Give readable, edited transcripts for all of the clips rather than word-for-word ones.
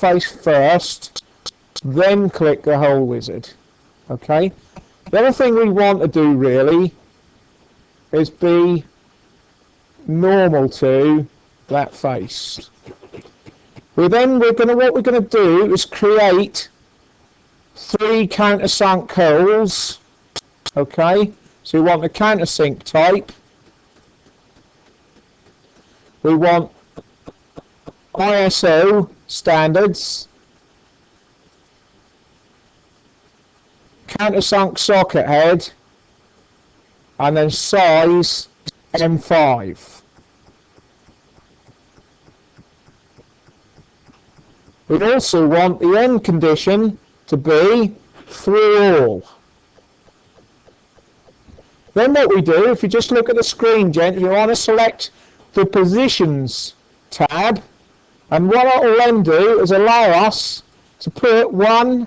face first, then click the hole wizard. Okay. The other thing we want to do really is be normal to that face. What we're going to do is create 3 countersunk holes. Okay. So we want the countersink type. We want ISO standards, countersunk socket head, and then size M5. We also want the end condition to be through all. Then what we do, if you just look at the screen, gents, you want to select the positions tab, and what it will then do is allow us to put 1,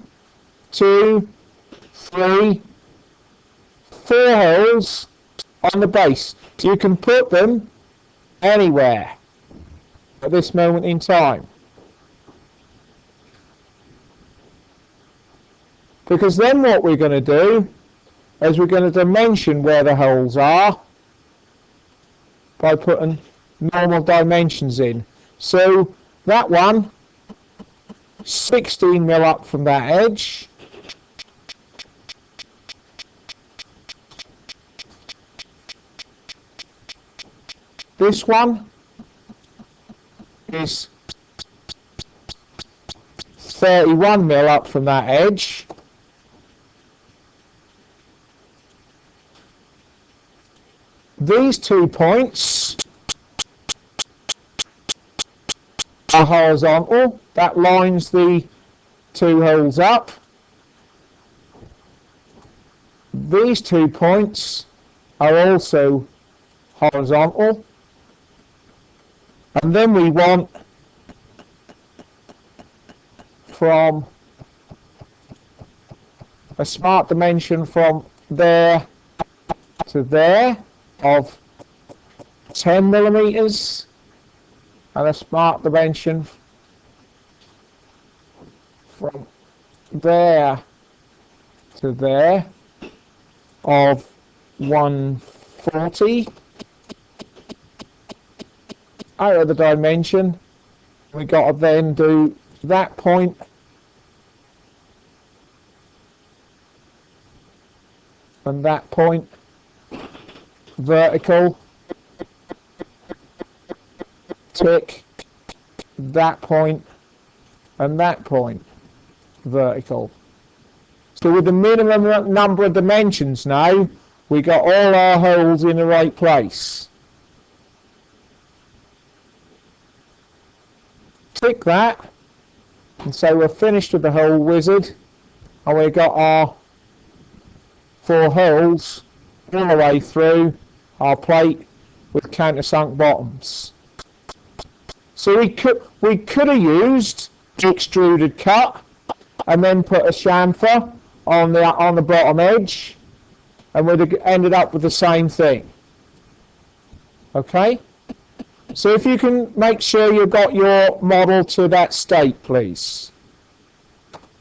2, 3, 4 holes on the base. You can put them anywhere at this moment in time. Because then what we're going to do is we're going to dimension where the holes are by putting normal dimensions in. So that one, 16mm up from that edge. This one is 31mm up from that edge. These 2 points are horizontal. That lines the 2 holes up. These 2 points are also horizontal. And then we want from a smart dimension from there to there of 10mm, and a smart dimension from there to there of 140. Out of the dimension, we got to then do that point and that point vertical, tick, that point and that point vertical. So with the minimum number of dimensions now, we got all our holes in the right place. Tick that, and so we're finished with the hole wizard, and we've got our 4 holes all the way through our plate with countersunk bottoms. So we could have used extruded cut and then put a chamfer on the bottom edge, and we'd have ended up with the same thing. Okay? So if you can make sure you've got your model to that state, please.